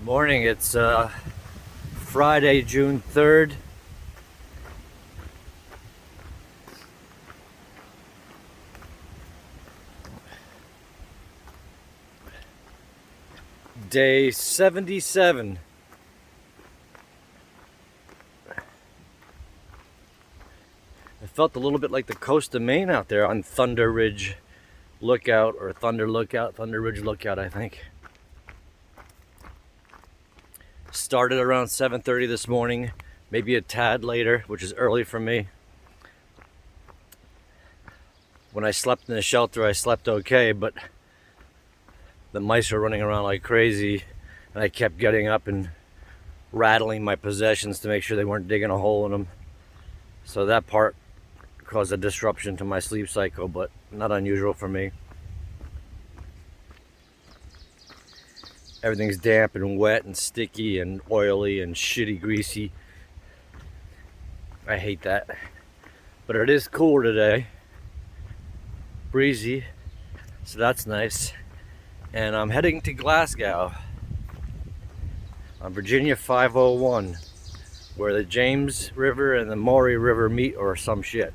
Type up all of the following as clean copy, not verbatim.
Morning, it's Friday, June 3rd. Day 77. I felt a little bit like the coast of Maine out there on Thunder Ridge Lookout, or Thunder Ridge Lookout, I think. Started around 7:30 this morning, maybe a tad later, which is early for me. When I slept in the shelter, I slept okay, but the mice were running around like crazy, and I kept getting up and rattling my possessions to make sure they weren't digging a hole in them. So that part caused a disruption to my sleep cycle, but not unusual for me. Everything's damp and wet and sticky and oily and shitty greasy. I hate that. But it is cooler today. Breezy. So that's nice. And I'm heading to Glasgow on Virginia 501, where the James River and the Maury River meet or some shit.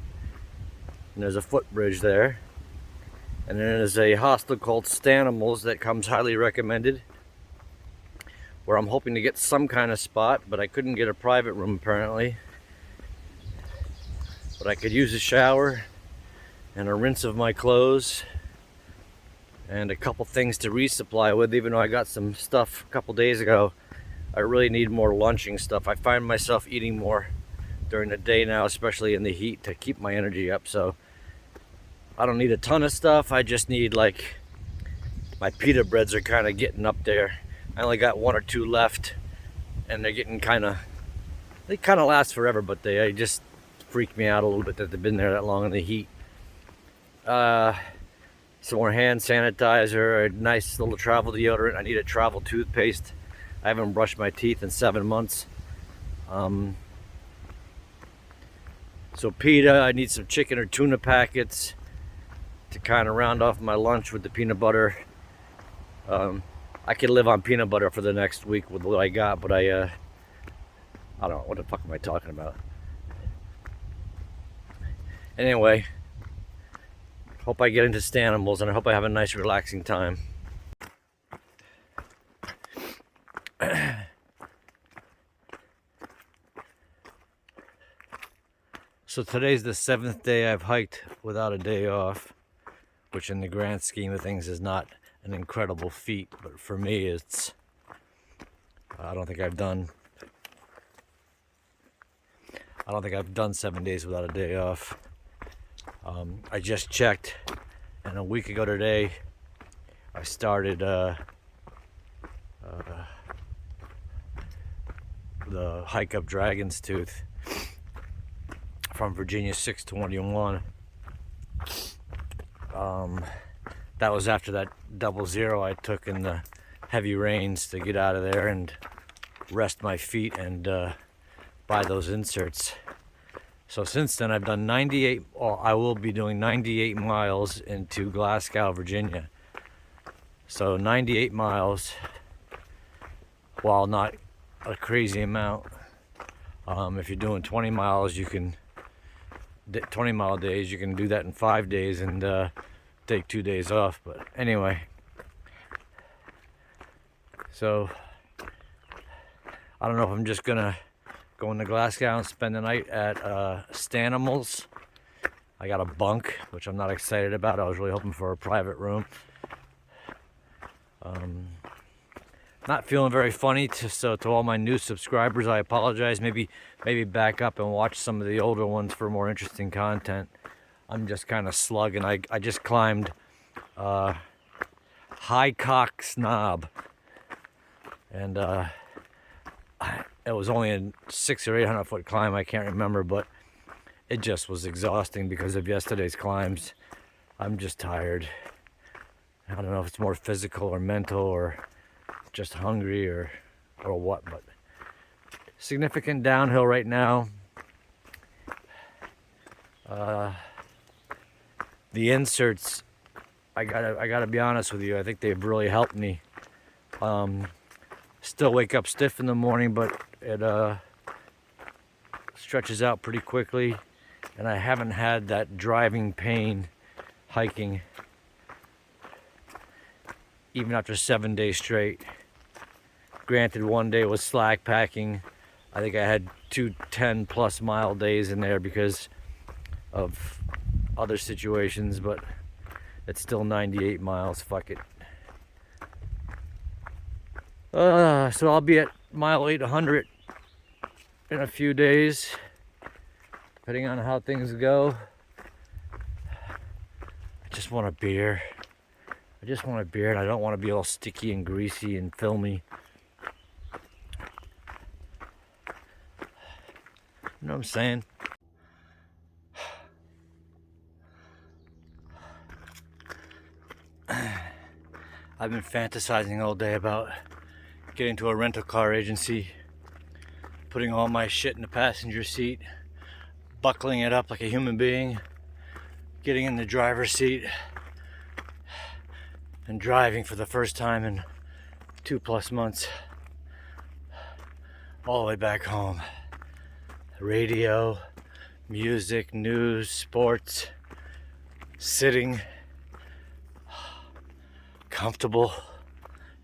And there's a footbridge there. And then there's a hostel called Stanimals that comes highly recommended, where I'm hoping to get some kind of spot, but I couldn't get a private room apparently. But I could use a shower and a rinse of my clothes and a couple things to resupply with, even though I got some stuff a couple days ago. I really need more lunching stuff. I find myself eating more during the day now, especially in the heat, to keep my energy up. So I don't need a ton of stuff. I just need, like, my pita breads are kind of getting up there. I only got one or two left, and they're getting they kind of last forever, but they just freak me out a little bit that they've been there that long in the heat. Some more hand sanitizer, a nice little travel deodorant. I need a travel toothpaste. I haven't brushed my teeth in 7 months. So pita, I need some chicken or tuna packets to kind of round off my lunch with the peanut butter. I could live on peanut butter for the next week with what I got, but I don't know, what the fuck am I talking about? Anyway, hope I get into Stanimals, and I hope I have a nice relaxing time. So today's the 7th day I've hiked without a day off, which in the grand scheme of things is not an incredible feat, but for me it's, I don't think I've done 7 days without a day off. I just checked, and a week ago today I started the hike up Dragon's Tooth from Virginia 621. That was after that 00 I took in the heavy rains to get out of there and rest my feet and buy those inserts. So since then I've done 98, or I will be doing 98 miles into Glasgow, Virginia. So 98 miles, while not a crazy amount. If you're doing 20 miles, 20 mile days, you can do that in 5 days and take 2 days off. But anyway, so I don't know if I'm just gonna go into Glasgow and spend the night at Stanimals. I got a bunk, which I'm not excited about. I was really hoping for a private room. Not feeling very funny, so to all my new subscribers, I apologize. Maybe back up and watch some of the older ones for more interesting content. I'm just kind of slugging. I just climbed High Cock Snob, and it was only a 600 or 800 foot climb. I can't remember, but it just was exhausting because of yesterday's climbs. I'm just tired. I don't know if it's more physical or mental or just hungry or what, but significant downhill right now. The inserts, I gotta be honest with you, I think they've really helped me. Still wake up stiff in the morning, but it stretches out pretty quickly, and I haven't had that driving pain hiking even after 7 days straight. Granted, one day was slack packing. I think I had 2 10+ mile days in there because of other situations, but it's still 98 miles. Fuck it. So I'll be at mile 800 in a few days, depending on how things go. I just want a beer. I just want a beer, and I don't want to be all sticky and greasy and filmy. You know what I'm saying? I've been fantasizing all day about getting to a rental car agency, putting all my shit in the passenger seat, buckling it up like a human being, getting in the driver's seat, and driving for the first time in 2+ months all the way back home. Radio, music, news, sports, sitting, comfortable,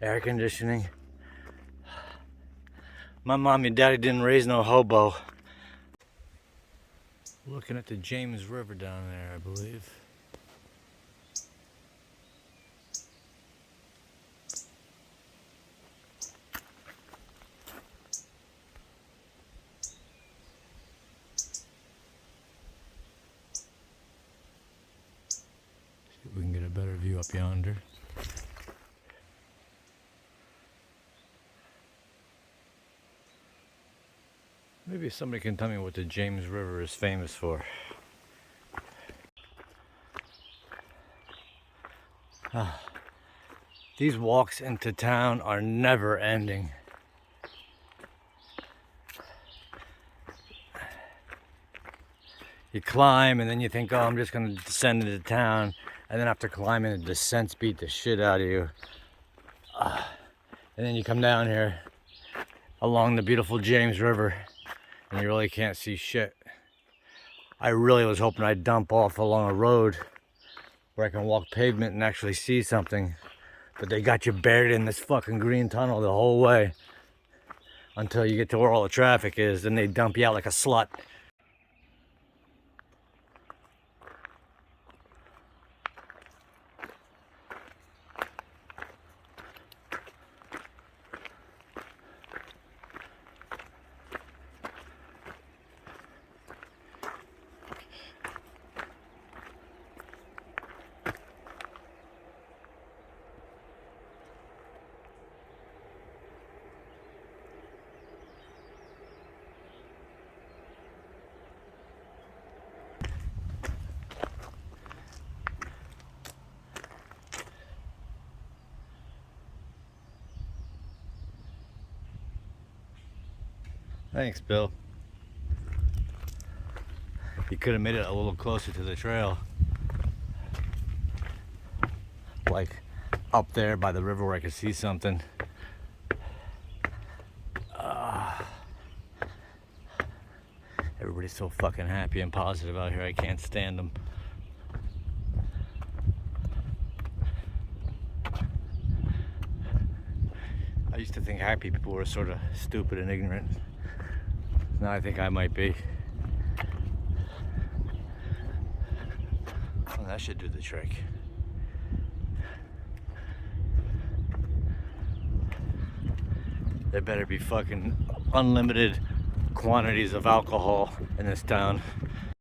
air conditioning. My mom and daddy didn't raise no hobo. Looking at the James River down there, I believe. See if we can get a better view up yonder. Maybe somebody can tell me what the James River is famous for. These walks into town are never ending. You climb and then you think, oh, I'm just gonna descend into town, and then after climbing, the descents beat the shit out of you. And then you come down here along the beautiful James River, and you really can't see shit. I really was hoping I'd dump off along a road where I can walk pavement and actually see something, but they got you buried in this fucking green tunnel the whole way until you get to where all the traffic is, and they dump you out like a slut. Thanks, Bill. You could have made it a little closer to the trail. Like up there by the river where I could see something. Everybody's so fucking happy and positive out here, I can't stand them. I used to think happy people were sort of stupid and ignorant. Now I think I might be. Well, that should do the trick. There better be fucking unlimited quantities of alcohol in this town,